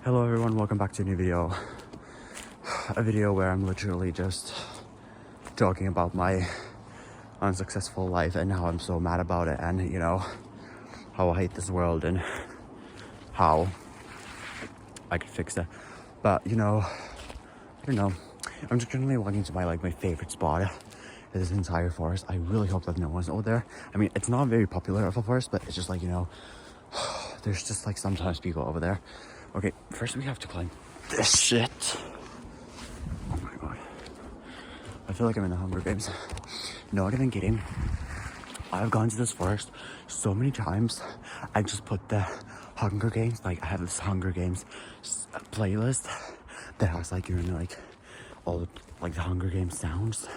Hello everyone, welcome back to a new video. A video where I'm literally just talking about my unsuccessful life and how I'm so mad about it, and you know, how I hate this world and how I could fix it. But you know, I don't know, I'm just currently walking to my favorite spot in this entire forest. I really hope that no one's over there. I mean, it's not very popular of a forest, but it's just like, you know, there's just like sometimes people over there. Okay, first we have to climb this shit. Oh my god. I feel like I'm in the Hunger Games. No, I'm kidding. I've gone to this forest so many times. I just put the Hunger Games, like I have this Hunger Games playlist that has like, you know, like all the, like the Hunger Games sounds,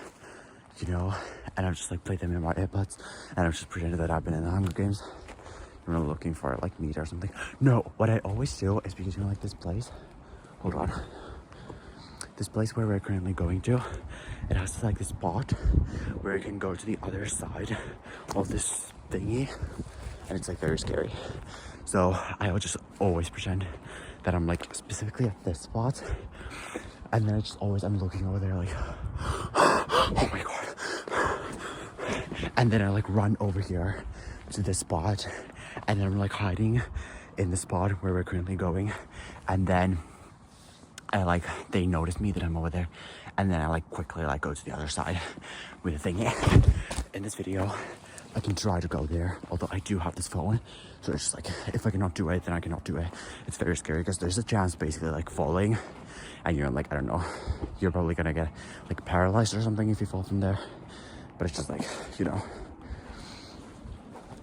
you know, and I've just like played them in my earbuds and I've just pretended that I've been in the Hunger Games. I'm not looking for like meat or something. No, what I always do is, because you know, like this place, hold on, this place where we're currently going to, it has like this spot where you can go to the other side of this thingy, and it's like very scary. So I will just always pretend that I'm like specifically at this spot, and then I'm looking over there like, oh my god, and then I like run over here to this spot, and then I'm like hiding in the spot where we're currently going, and then they notice me that I'm over there, and then I like quickly like go to the other side with the thingy. In this video I can try to go there, although I do have this phone, so it's just like, if I cannot do it, then I cannot do it. It's very scary because there's a chance basically like falling, and you're like, I don't know, you're probably gonna get like paralyzed or something if you fall from there. But it's just like, you know,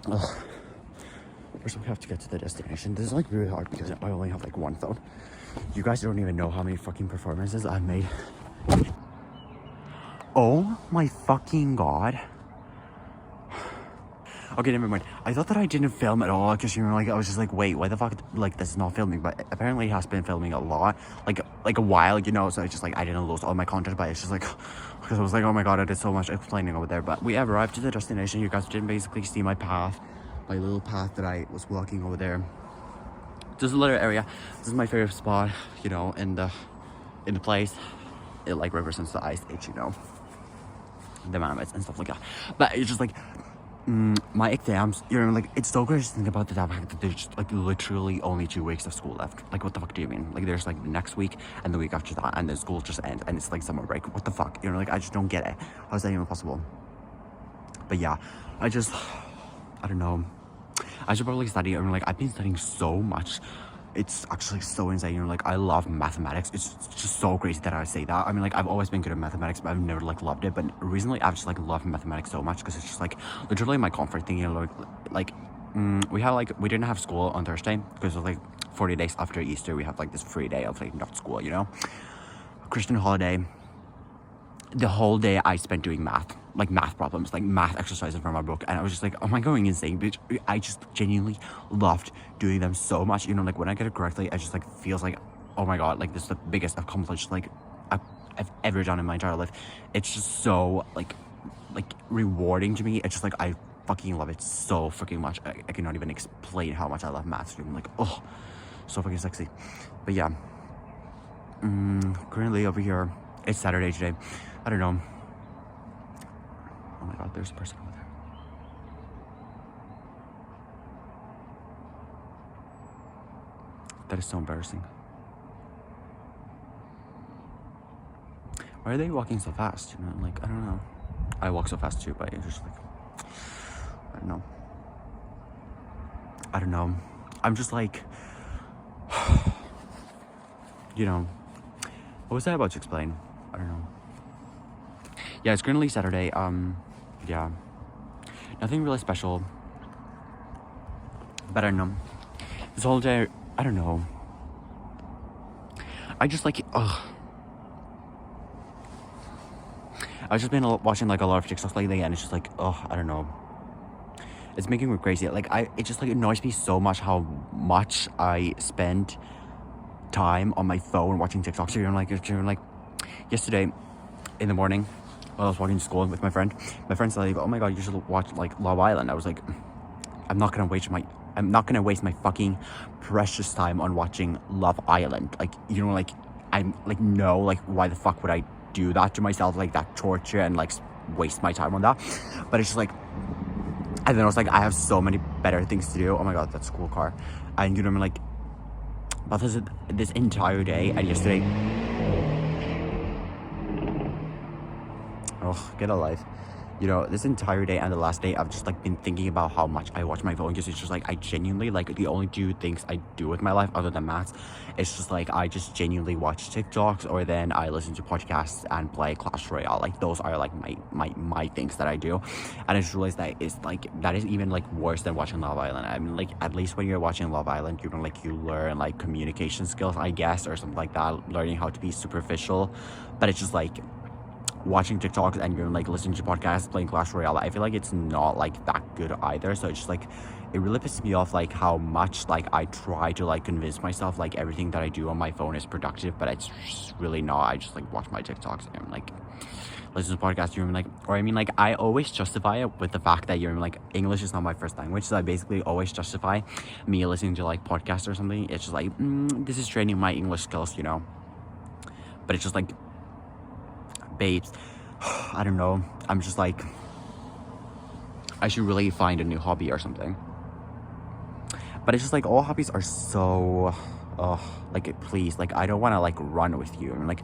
ugh. First we have to get to the destination. This is like really hard because I only have like one phone. You guys don't even know how many fucking performances I've made. Oh my fucking god. Okay, never mind. I thought that I didn't film at all because, you know, like I was just like, wait, why the fuck like this is not filming? But apparently it has been filming a lot, like a while, you know. So it's just like I didn't lose all my content, but it's just like, because I was like, oh my god, I did so much explaining over there. But we have arrived to the destination. You guys didn't basically see my path, my little path that I was walking over there. Just a little area. This is my favorite spot, you know, in the place. It like represents the ice age, you know, the mammoths and stuff like that. But it's just like, my exams, you know, like it's so crazy to think about the fact that there's just like literally only 2 weeks of school left. Like, what the fuck do you mean? Like, there's like the next week and the week after that, and then school just ends, and it's like summer break. What the fuck? You know, like I just don't get it. How is that even possible? But yeah, I don't know. I should probably study. I mean, like I've been studying so much. It's actually so insane. You know, like I love mathematics. It's just so crazy that I say that. I mean, like I've always been good at mathematics, but I've never like loved it. But recently I've just like loved mathematics so much because it's just like literally my comfort thing. You know, we didn't have school on Thursday because it was like 40 days after Easter. We have like this free day of like not school, you know, Christian holiday. The whole day I spent doing math, like math problems, like math exercises from my book, and I was just like, oh my, going insane, bitch. I just genuinely loved doing them so much, you know, like when I get it correctly, I just like feels like, oh my god, like this is the biggest accomplishment like I've ever done in my entire life. It's just so like rewarding to me. It's just like I fucking love it so freaking much. I cannot even explain how much I love math. I'm like, oh, so fucking sexy. But yeah, currently over here, it's Saturday today. I don't know. Oh my god, there's a person over there. That is so embarrassing. Why are they walking so fast? You know, like, I don't know. I walk so fast too, but it's just like, I don't know. I don't know. I'm just like, you know, what was I about to explain? I don't know. Yeah, it's currently Saturday. Yeah, nothing really special, but I don't know. This whole day, I don't know. I just like, ugh. I've just been watching like a lot of TikToks lately, and it's just like, oh, I don't know. It's making me crazy. Like, it just like annoys me so much how much I spend time on my phone watching TikToks. So you're like, yesterday in the morning, while I was walking to school with my friend said like, oh my god, you should watch like Love Island. I was like, I'm not gonna waste my I'm not gonna waste my fucking precious time on watching Love Island. Like, you know, like, I'm like, no, like, why the fuck would I do that to myself? Like, that torture and like waste my time on that. But it's just like, and then I was like, I have so many better things to do. Oh my god, that's a cool car. And you know, I'm like, but this entire day and yesterday, oh, get a life. You know, this entire day and the last day, I've just like been thinking about how much I watch my phone, because it's just like, I genuinely, like, the only two things I do with my life other than maths, it's just like, I just genuinely watch TikToks, or then I listen to podcasts and play Clash Royale. Like, those are like my things that I do. And I just realized that it's like, that is even like worse than watching Love Island. I mean, like, at least when you're watching Love Island, you know, like, you learn like communication skills, I guess, or something like that, learning how to be superficial. But it's just like, watching TikToks and you're like listening to podcasts, playing Clash Royale, I feel like it's not like that good either. So it's just like, it really pisses me off, like, how much like I try to like convince myself like everything that I do on my phone is productive, but it's just really not. I just like watch my TikToks and like listen to podcasts. You're like, or I mean, like, I always justify it with the fact that you're like, English is not my first language, so I basically always justify me listening to like podcasts or something. It's just like, this is training my English skills, you know. But it's just like, babes, I don't know, I'm just like, I should really find a new hobby or something. But it's just like, all hobbies are so like, please, like, I don't want to like run with you. I'm like,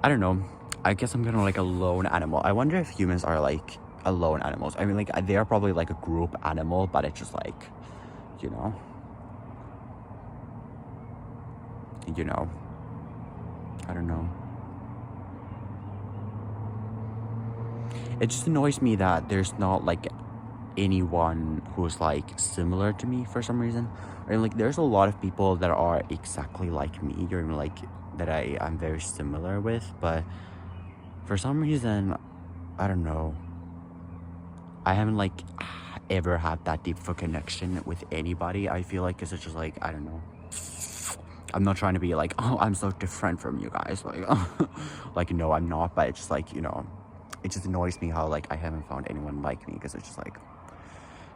I don't know, I guess I'm gonna like a lone animal. I wonder if humans are like alone animals. I mean, like, they are probably like a group animal, but it's just like, you know, I don't know. It just annoys me that there's not like anyone who's like similar to me for some reason. I mean, like, there's a lot of people that are exactly like me, or like that I'm very similar with, but for some reason, I don't know, I haven't like ever had that deep of a connection with anybody. I feel like, because it's just like, I don't know, I'm not trying to be like, oh, I'm so different from you guys, like, like, no, I'm not. But it's just like, you know, it just annoys me how like I haven't found anyone like me, because it's just like,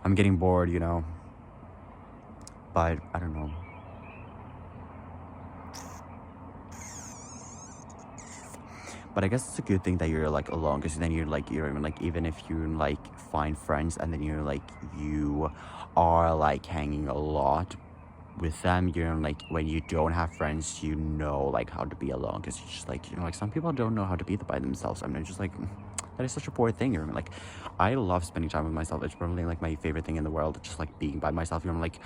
I'm getting bored, you know. But I don't know. But I guess it's a good thing that you're like alone, because then you're like, you're like, even if you like find friends and then you're like, you are like hanging a lot with them, you're like, when you don't have friends, you know like how to be alone, because it's just like, you know, like, some people don't know how to be by themselves. I mean, it's just like, that is such a poor thing. You're like, I love spending time with myself. It's probably like my favorite thing in the world, just like being by myself. You know, I'm like,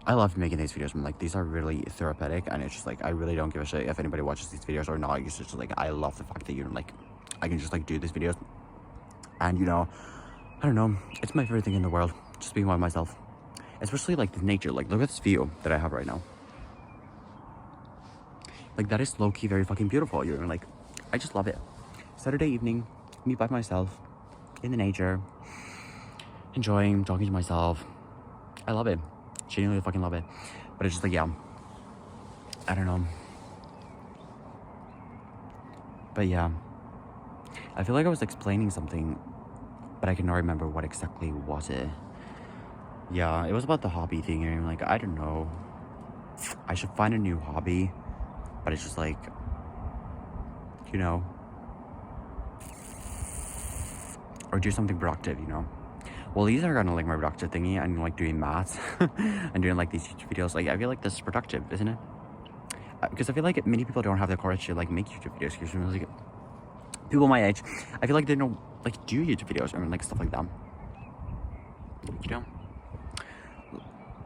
I love making these videos. I'm like, these are really therapeutic, and it's just like, I really don't give a shit if anybody watches these videos or not. It's just like, I love the fact that, you know, like, I can just like do these videos, and you know, I don't know, it's my favorite thing in the world, just being by myself. Especially like the nature. Like, look at this view that I have right now. Like, that is low-key very fucking beautiful. You're like, I just love it. Saturday evening, me by myself in the nature, enjoying talking to myself. I love it. Genuinely fucking love it. But it's just like, yeah, I don't know. But yeah, I feel like I was explaining something, but I cannot remember what exactly was it. Yeah, it was about the hobby thing, and I'm like, I don't know, I should find a new hobby. But it's just like, you know, or do something productive, you know. Well, these are kind of like my productive thingy. I'm like doing maths and doing like these YouTube videos. Like, I feel like this is productive, isn't it? Because I feel like many people don't have the courage to like make YouTube videos. Because like, people my age, I feel like they don't like do YouTube videos. I mean, like, stuff like that, you know.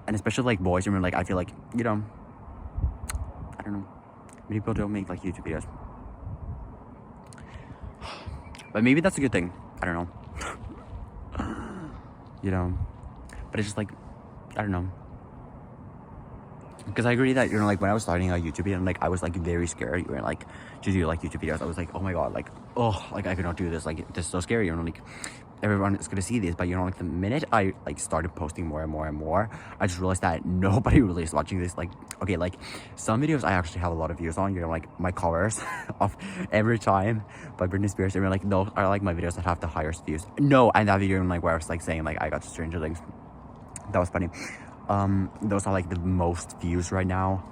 And especially like boys. I mean, like, I feel like, you know, I don't know, many people don't make like YouTube videos. But maybe that's a good thing. I don't know. You know, but it's just like, I don't know. Because I agree that, you know, like, when I was starting a YouTube video, like, I was like very scared, you know, like, to do like YouTube videos. I was like, oh my god, like, oh, like, I cannot do this. Like, this is so scary. You know, like, everyone is gonna see this. But you know, like, the minute I like started posting more and more and more, I just realized that nobody really is watching this. Like, okay, like, some videos I actually have a lot of views on, you know, like my covers of Every Time by Britney Spears. I mean, like, those are like my videos that have the highest views. No, and that video, like, where I was like saying like I got to Stranger Things, that was funny. those are like the most views right now.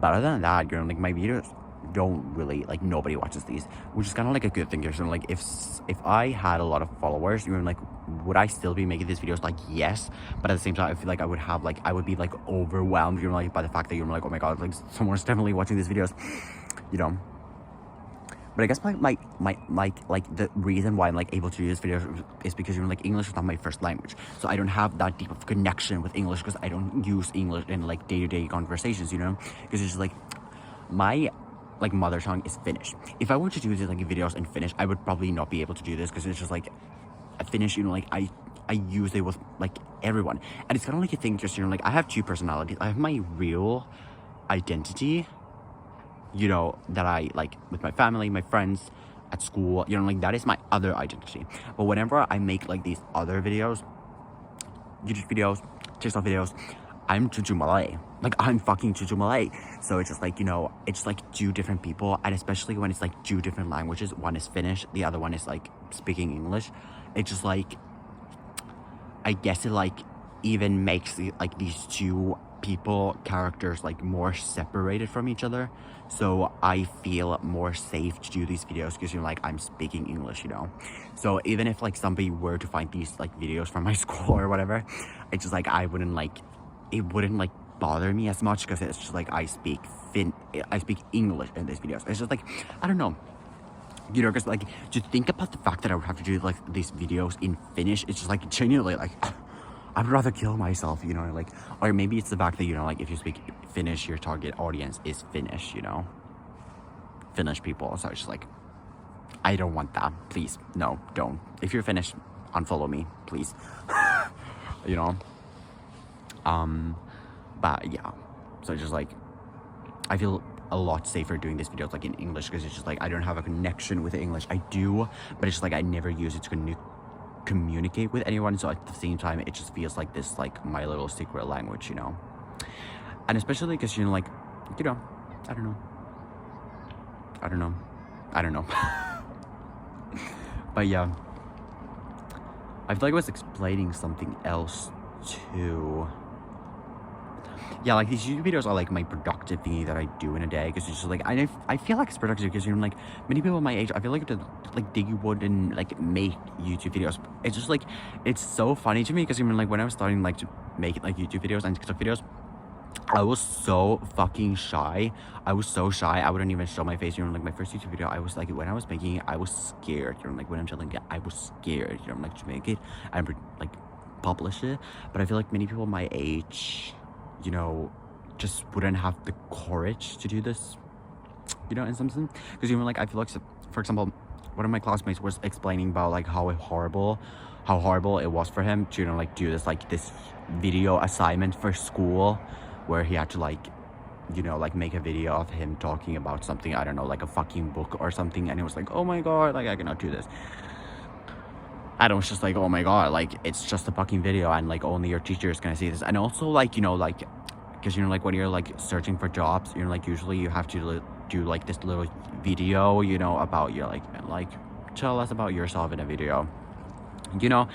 But other than that, you know, like my videos don't really, like, nobody watches these, which is kind of like a good thing. So like if I had a lot of followers, you know, like, would I still be making these videos? Like, yes, but at the same time, I feel like I would be like overwhelmed, you know, like by the fact that you're like, oh my god, like someone's definitely watching these videos, you know. But I guess my like the reason why I'm like able to do this video is because, you know, like, English is not my first language, so I don't have that deep of connection with English because I don't use English in like day-to-day conversations, you know, because it's just like my like mother tongue is Finnish. If I were to do these like videos in Finnish, I would probably not be able to do this because it's just like Finnish, you know, like I use it with like everyone, and it's kind of like a thing, just, you know, like I have two personalities. I have my real identity, you know, that I like with my family, my friends, at school, you know, like that is my other identity. But whenever I make like these other videos, YouTube videos, TikTok videos, I'm Juju Malay. Like, I'm fucking Juju Malay. So it's just like, you know, it's like two different people, and especially when it's like two different languages. One is Finnish, the other one is like speaking English. It's just like, I guess it like even makes like these two people characters like more separated from each other, so I feel more safe to do these videos because, you know, like, I'm speaking English, you know. So even if like somebody were to find these like videos from my school or whatever, it's just like it wouldn't like bother me as much because it's just like I speak English in these videos. It's just like, I don't know, you know, because like to think about the fact that I would have to do like these videos in Finnish, it's just like genuinely like I'd rather kill myself, you know, like, or maybe it's the fact that, you know, like, if you speak Finnish, your target audience is Finnish, you know, Finnish people. So it's just like, I don't want that. Please, no, don't. If you're Finnish, unfollow me, please. You know, but yeah, so it's just like, I feel a lot safer doing these videos like in English because it's just like I don't have a connection with English. I do, but it's just like I never use it to communicate with anyone, so at the same time it just feels like this, like, my little secret language, you know. And especially because, you know, like, you know, I don't know but yeah, I feel like I was explaining something else too. Yeah, like, these YouTube videos are like my productive thingy that I do in a day, because it's just like I feel like it's productive because, you know, like, many people my age, I feel like they wouldn't like make YouTube videos. It's just like, it's so funny to me because, you know, like, when I was starting like to make like YouTube videos and TikTok videos, I was so fucking shy. I was so shy. I wouldn't even show my face. You know, like, my first YouTube video, I was like, when I was making it, I was scared. You know, like, when I'm telling it, I was scared, you know, like, to make it and like publish it. But I feel like many people my age, you know, just wouldn't have the courage to do this, you know, in some sense. Because, you know, like, I feel like, for example, one of my classmates was explaining about like how horrible it was for him to, you know, like, do this video assignment for school where he had to, like, you know, like, make a video of him talking about something, I don't know, like a fucking book or something, and it was like, oh my god, like, I cannot do this. And it was just like, oh my god, like, it's just a fucking video, and like, only your teacher is gonna see this. And also, like, you know, like, because, you know, like, when you're like searching for jobs, you know, like, usually you have to do like this little video, you know, about your like tell us about yourself in a video, you know.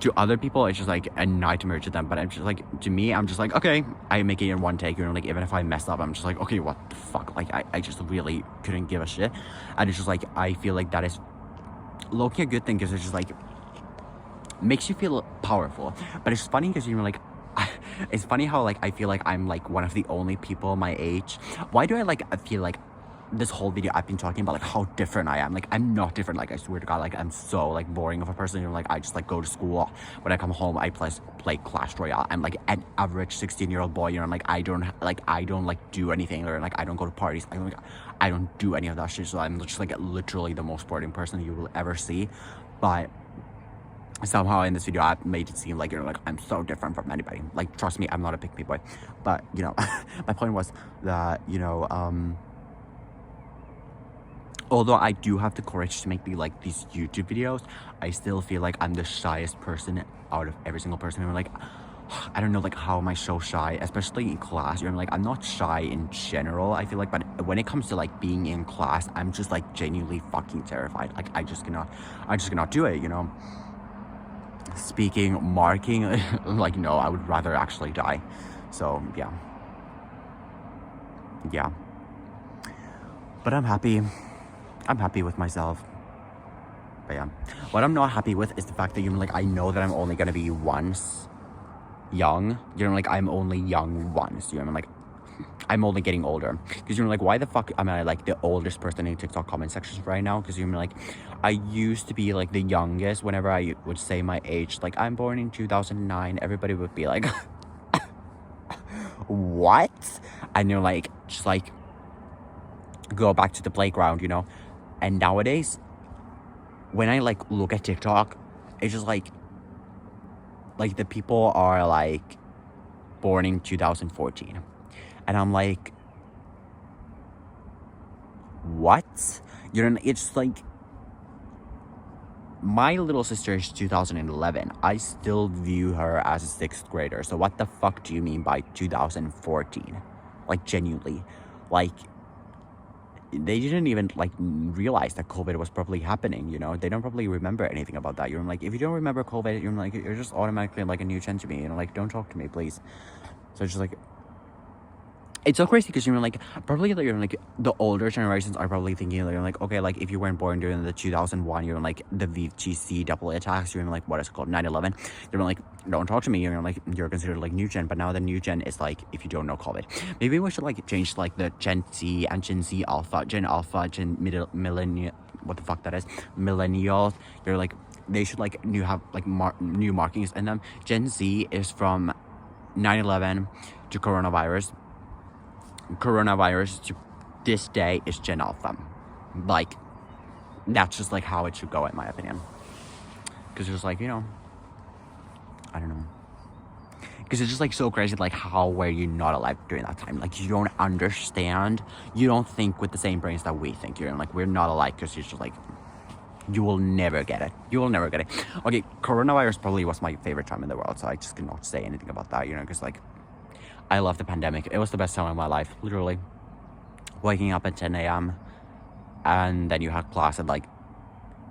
To other people it's just like a nightmare to them, but I'm just like, to me, I'm just like, okay, I make it in one take, you know, like, even if I mess up, I'm just like, okay, what the fuck, like, I just really couldn't give a shit. And it's just like, I feel like that is low-key a good thing, because it's just like makes you feel powerful. But it's funny because, you know, like, it's funny how, like, I feel like I'm like one of the only people my age. Why do I feel like this whole video I've been talking about like how different I am? Like, I'm not different. Like, I swear to god, like, I'm so like boring of a person, you know. Like, I just like go to school, when I come home I play Clash Royale. I'm like an average 16-year-old boy, you know. Like, I don't like do anything, or like I don't go to parties. I don't do any of that shit. So I'm just like literally the most boring person you will ever see. But somehow in this video I made it seem like, you know, like, I'm so different from anybody. Like, trust me, I'm not a pick me boy. But, you know, my point was that, you know, although I do have the courage to make these YouTube videos, I still feel like I'm the shyest person out of every single person. I'm like, I don't know, like, how am I so shy, especially in class? You know, like, I'm not shy in general, I feel like, but when it comes to like being in class, I'm just like genuinely fucking terrified. Like, I just cannot do it, you know. speaking, marking, like, no, I would rather actually die. So, yeah. Yeah. But I'm happy. I'm happy with myself. But yeah. What I'm not happy with is the fact that, you know, like, I know that I'm only gonna be once young. You know, like, I'm only young once. You know, like, I'm only getting older. Because, you know, like, why the fuck am I, like, the oldest person in TikTok comment sections right now? Because, you know, like, I used to be, like, the youngest. Whenever I would say my age, like, I'm born in 2009, everybody would be like, what? And you're like, just, like, go back to the playground, you know? And nowadays, when I, like, look at TikTok, it's just, like, the people are, like, born in 2014. And I'm like, what? You know, it's like, my little sister is 2011. I still view her as a 6th grader. So what the fuck do you mean by 2014? Like, genuinely. Like, they didn't even, like, realize that COVID was probably happening, you know? They don't probably remember anything about that. You're like, if you don't remember COVID, you're like, you're just automatically, like, a new gen to me. You know, like, don't talk to me, please. So it's just like, it's so crazy because, you know, like, probably, like, the older generations are probably thinking, like, okay, like, if you weren't born during the 2001, you're like, the VGC double attacks, you're like, what is it called, 9/11, you're like, don't talk to me, you're like, you're considered, like, new gen. But now the new gen is, like, if you don't know COVID. Maybe we should, like, change, like, the Gen Z and Gen Z Alpha, Gen millennial, what the fuck that is, millennials. You're like, they should, like, have, like, new markings in them. Gen Z is from 9/11 to coronavirus to this day is Gen Alpha. Like, that's just, like, how it should go, in my opinion. Because it's just, like, you know, I don't know. Because it's just, like, so crazy, like, how were you not alive during that time? Like, you don't understand. You don't think with the same brains that we think. You're like, we're not alike, because you're just, like, you will never get it. You will never get it. Okay, coronavirus probably was my favorite time in the world, so I just cannot say anything about that, you know, because, like, I love the pandemic. It was the best time of my life, literally. Waking up at 10 a.m. and then you had class at, like,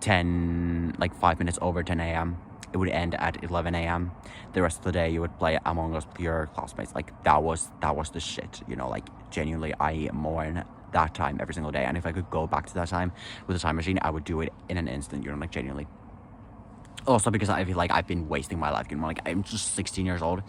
5 minutes over 10 a.m. It would end at 11 a.m. The rest of the day you would play Among Us with your classmates. Like, that was the shit, you know, like, genuinely, I mourn that time every single day. And if I could go back to that time with a time machine, I would do it in an instant, you know, like, genuinely. Also, because I feel like I've been wasting my life, you know, like, I'm just 16 years old.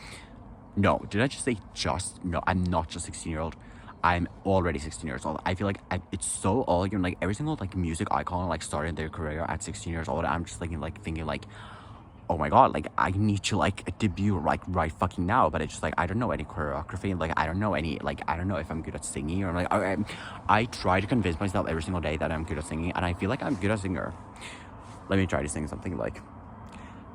No, did I just say just? No, I'm not just 16-year-old. I'm already 16 years old. I feel like it's so old. You know, like, every single, like, music icon, like, started their career at 16 years old. I'm just thinking, like, oh my god, like, I need to, like, debut, like, right fucking now. But it's just, like, I don't know any choreography. Like, I don't know any, like, I don't know if I'm good at singing. Or, like, I try to convince myself every single day that I'm good at singing. And I feel like I'm good at singer. Let me try to sing something like,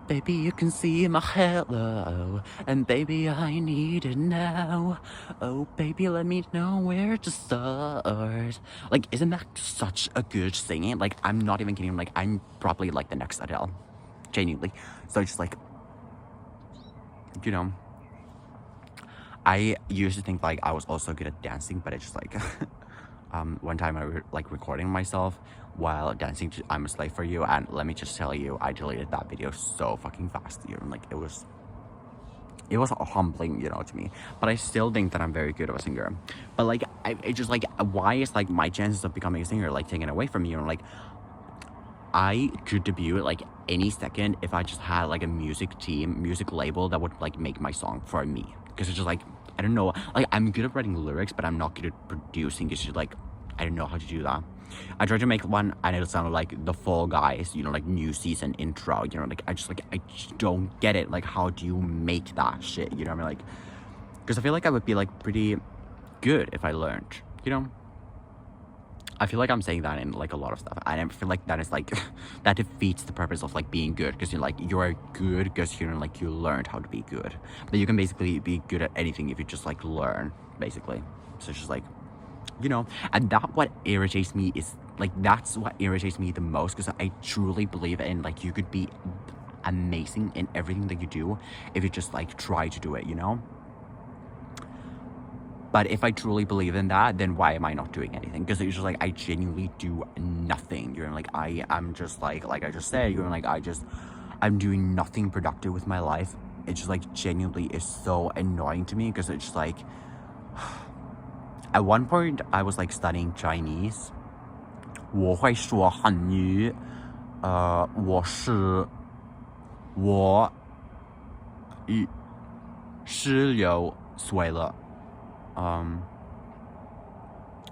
baby, you can see my hello, and baby, I need it now. Oh, baby, let me know where to start. Like, isn't that such a good singing? Like, I'm not even kidding. Like, I'm probably, like, the next Adele. Genuinely. So, just, like, you know, I used to think, like, I was also good at dancing, but it's just, like, one time I was, like, recording myself while dancing to I'm a Slave for You, and let me just tell you, I deleted that video so fucking fast, you know, like, it was humbling, you know, to me. But I still think that I'm very good of a singer. But, like, it's just, like, why is, like, my chances of becoming a singer, like, taken away from me? You know, like, I could debut, like, any second if I just had, like, a music label that would, like, make my song for me. Because it's just, like, I don't know, like, I'm good at writing lyrics, but I'm not good at producing. It's just, like, I don't know how to do that. I tried to make one, and it sounded like the Fall Guys, you know, like, new season intro, you know, like, I just don't get it. Like, how do you make that shit, you know what I mean? Like, because I feel like I would be, like, pretty good if I learned, you know? I feel like I'm saying that in, like, a lot of stuff, and I feel like that is, like, that defeats the purpose of, like, being good, because you're, like, you're good because, you know, like, you learned how to be good. But you can basically be good at anything if you just, like, learn, basically. So it's just, like, you know, and that's what irritates me the most, because I truly believe in, like, you could be amazing in everything that you do if you just, like, try to do it, you know? But if I truly believe in that, then why am I not doing anything? Because it's just, like, I genuinely do nothing. You're like, I'm just, like I just said, you're like, I'm doing nothing productive with my life. It just like genuinely is so annoying to me because it's just like at one point I was like studying Chinese. 我会说汉语，我16岁了，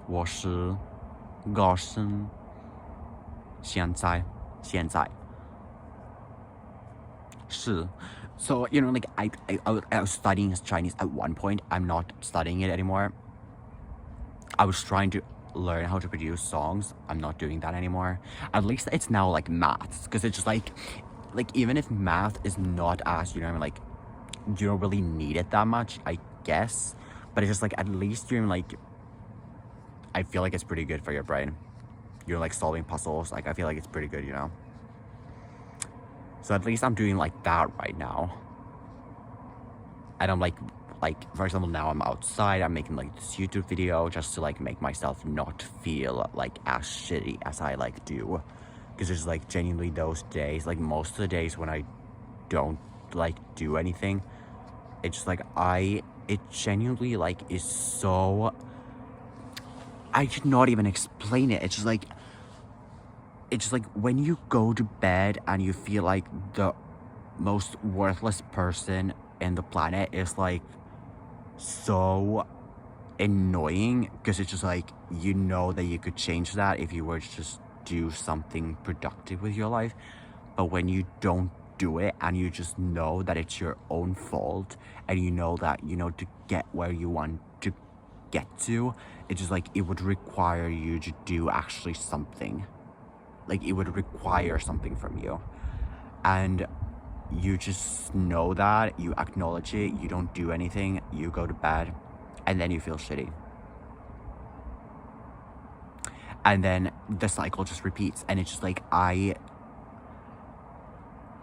我是高生，现在是。So, you know, like I was studying Chinese at one point. I'm not studying it anymore. I was trying to learn how to produce songs. I'm not doing that anymore. At least it's now like maths, because it's just like even if math is not as, you know, like you don't really need it that much, I guess, but it's just like at least you're like, I feel like it's pretty good for your brain. You're like solving puzzles. Like I feel like it's pretty good, you know. So at least I'm doing like that right now. And I'm like for example, now I'm outside, I'm making like this YouTube video just to like make myself not feel like as shitty as I like do. Because it's like genuinely those days, like most of the days when I don't like do anything, it's just like it genuinely like is so, I should not even explain it. It's just like when you go to bed and you feel like the most worthless person in the planet is like so annoying, because it's just like, you know that you could change that if you were to just do something productive with your life. But when you don't do it and you just know that it's your own fault, and you know that, you know, to get where you want to get to, it's just like it would require you to do actually something. Like it would require something from you, and you just know that, you acknowledge it, you don't do anything, you go to bed, and then you feel shitty, and then the cycle just repeats. And it's just like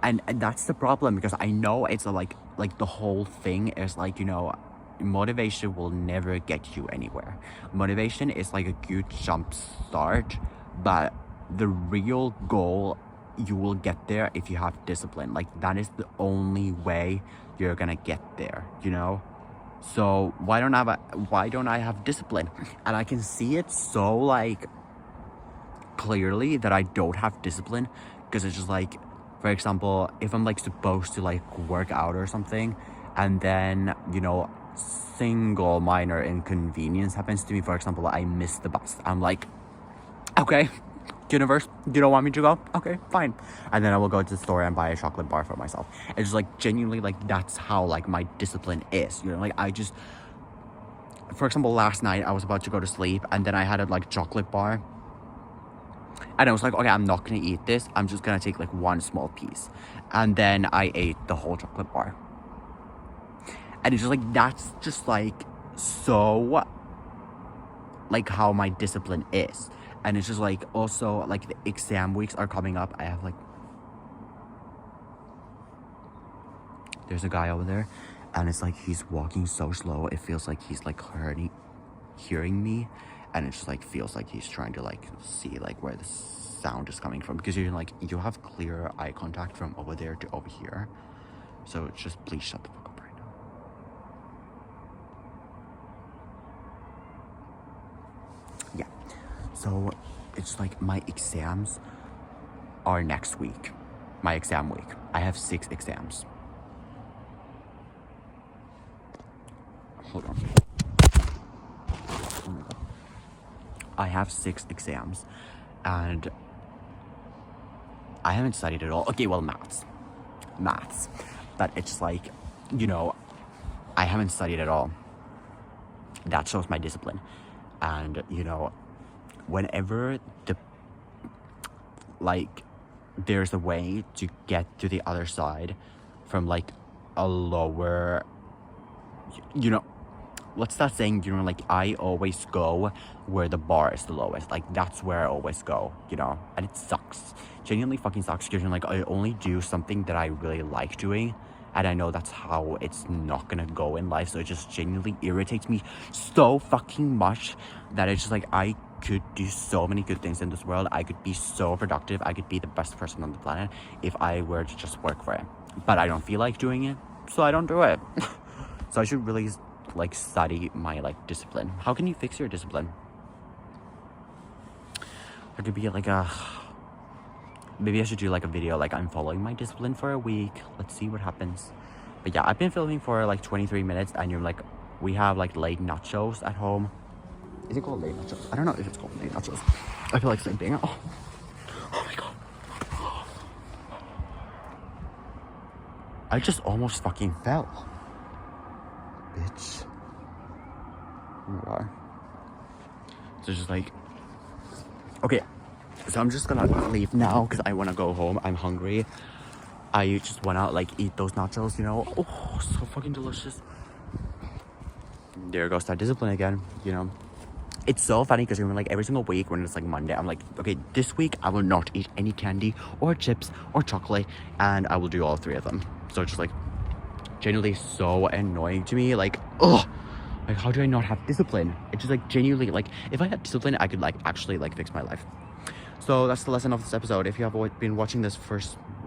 and that's the problem, because I know it's like the whole thing is like, you know, motivation will never get you anywhere. Motivation is like a good jump start, but the real goal, you will get there if you have discipline. Like that is the only way you're gonna get there, you know. So why don't I have discipline? And I can see it so like clearly that I don't have discipline, because it's just like, for example, if I'm like supposed to like work out or something, and then, you know, single minor inconvenience happens to me. For example, I miss the bus. I'm like, okay, universe, you don't want me to go? Okay, fine. And then I will go to the store and buy a chocolate bar for myself. It's just like genuinely like that's how like my discipline is, you know. Like I just, for example, last night I was about to go to sleep, and then I had a like chocolate bar, and I was like, okay, I'm not gonna eat this, I'm just gonna take like one small piece. And then I ate the whole chocolate bar. And it's just like, that's just like so like how my discipline is. And it's just like, also like the exam weeks are coming up. I have like, there's a guy over there, and it's like he's walking so slow, it feels like he's like hearing me, and it just like feels like he's trying to like see like where the sound is coming from, because you're like, you have clear eye contact from over there to over here. So just please shut the fuck up right now. Yeah, so it's like my exams are next week. My exam week, I have 6 exams. Hold on. Oh my god. I have 6 exams, and I haven't studied at all. Okay, well, maths, but it's like, you know, I haven't studied at all. That shows my discipline. And, you know, whenever there's a way to get to the other side from like a lower, you know, what's that saying, you know, like I always go where the bar is the lowest. Like that's where I always go, you know. And it sucks, genuinely fucking sucks, because like I only do something that I really like doing, and I know that's how it's not gonna go in life. So it just genuinely irritates me so fucking much that it's just like I could do so many good things in this world. I could be so productive. I could be the best person on the planet if I were to just work for it. But I don't feel like doing it, so I don't do it. So I should really like study my like discipline. How can you fix your discipline? There could be like maybe I should do like a video like I'm following my discipline for a week. Let's see what happens. But yeah, I've been filming for like 23 minutes and you're like, we have like late nachos at home. Is it called late nachos? I don't know if it's called late nachos. I feel like sleeping. Oh my god. I just almost fucking fell. Bitch. Oh my god. So just like, okay. So I'm just gonna leave now because I wanna go home. I'm hungry. I just wanna like eat those nachos, you know. Oh, so fucking delicious. There goes that discipline again, you know. It's so funny because like every single week when it's like Monday, I'm like, okay, this week I will not eat any candy or chips or chocolate, and I will do all three of them. So it's just like genuinely so annoying to me. Like, ugh, like how do I not have discipline? It's just like genuinely like if I had discipline, I could like actually like fix my life. So that's the lesson of this episode. If you have been watching this for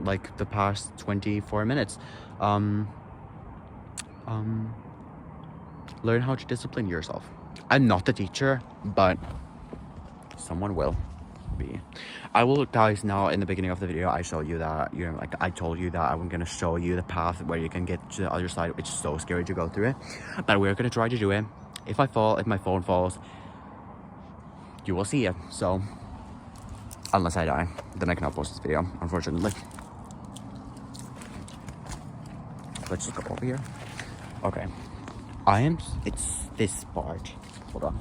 like the past 24 minutes, learn how to discipline yourself. I'm not the teacher, but someone will be. I will, guys, now in the beginning of the video, I show you that, you know, like I told you that I'm gonna show you the path where you can get to the other side. It's so scary to go through it, but we're gonna try to do it. If I fall, if my phone falls, you will see it. So unless I die, then I cannot post this video, unfortunately. Let's just go over here. Okay. It's this part. Hold on.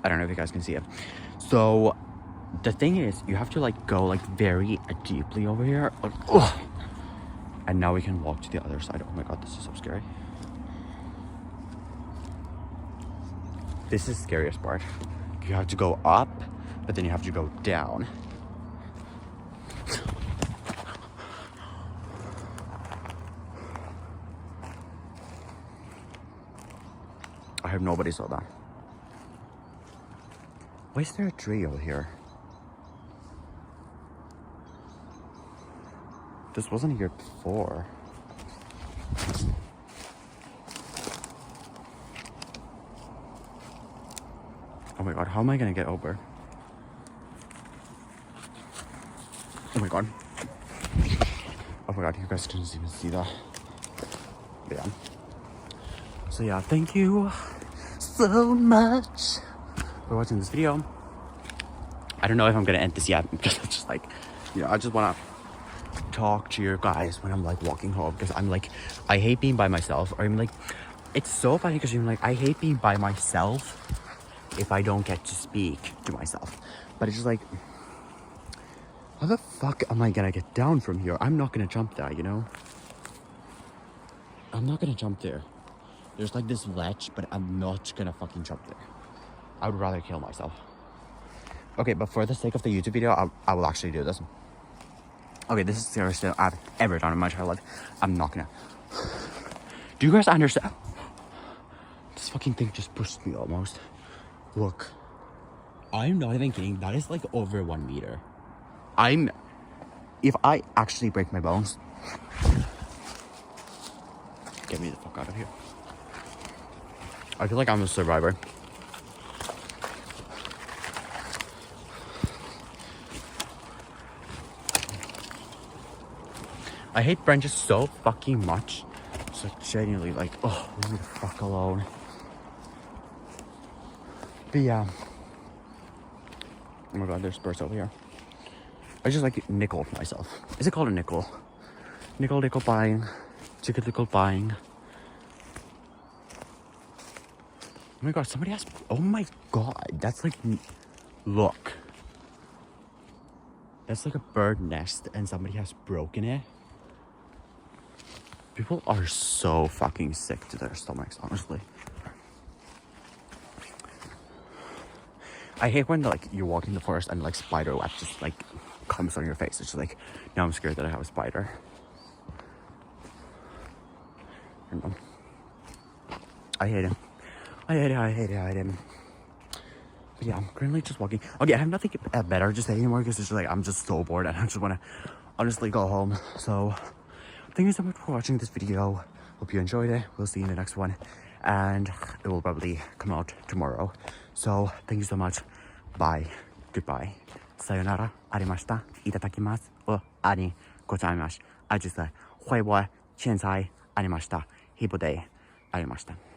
I don't know if you guys can see it. So the thing is, you have to like go like very deeply over here. Like, ugh. And now we can walk to the other side. Oh my god, this is so scary. This is the scariest part. You have to go up, but then you have to go down. I hope nobody saw that. Why is there a tree over here? This wasn't here before. Oh my god, how am I gonna get over? Oh my god. Oh my god, you guys didn't even see that. But yeah. So yeah, thank you so much for watching this video. I don't know if I'm gonna end this yet because it's just like, you know, I just wanna talk to you guys when I'm like walking home because I'm like, I hate being by myself. Or I'm like, it's so funny because I'm like, I hate being by myself if I don't get to speak to myself. But it's just like, how the fuck am I gonna get down from here? I'm not gonna jump there, you know? I'm not gonna jump there. There's like this ledge, but I'm not gonna fucking jump there. I would rather kill myself. Okay, but for the sake of the YouTube video, I will actually do this. Okay, this is the seriously thing I've ever done in my entire life. I'm not gonna. Do you guys understand? This fucking thing just pushed me almost. Look. I'm not even kidding. That is like over 1 meter. If I actually break my bones, get me the fuck out of here. I feel like I'm a survivor. I hate branches so fucking much. It's like genuinely like, oh, leave me the fuck alone. But yeah. Oh my god, there's birds over here. I just like nickeled myself. Is it called a nickel? Nickel buying. Chicken nickel buying. Oh my god, somebody has. Oh my god, that's like. Look. That's like a bird nest and somebody has broken it. People are so fucking sick to their stomachs, honestly. I hate when like you walk in the forest and like spider web just like comes on your face. It's just like, now I'm scared that I have a spider. I hate it. I hate it. But yeah, I'm currently just walking. Okay, I have nothing better to say anymore because it's just like I'm just so bored and I just want to honestly go home. So thank you so much for watching this video. Hope you enjoyed it. We'll see you in the next one, and it will probably come out tomorrow. So thank you so much. Bye. Goodbye. Sayonara. Arimashita. Itadakimasu. O ari gozaimasu. I just said, 会我现在ありました。ヒボデありました。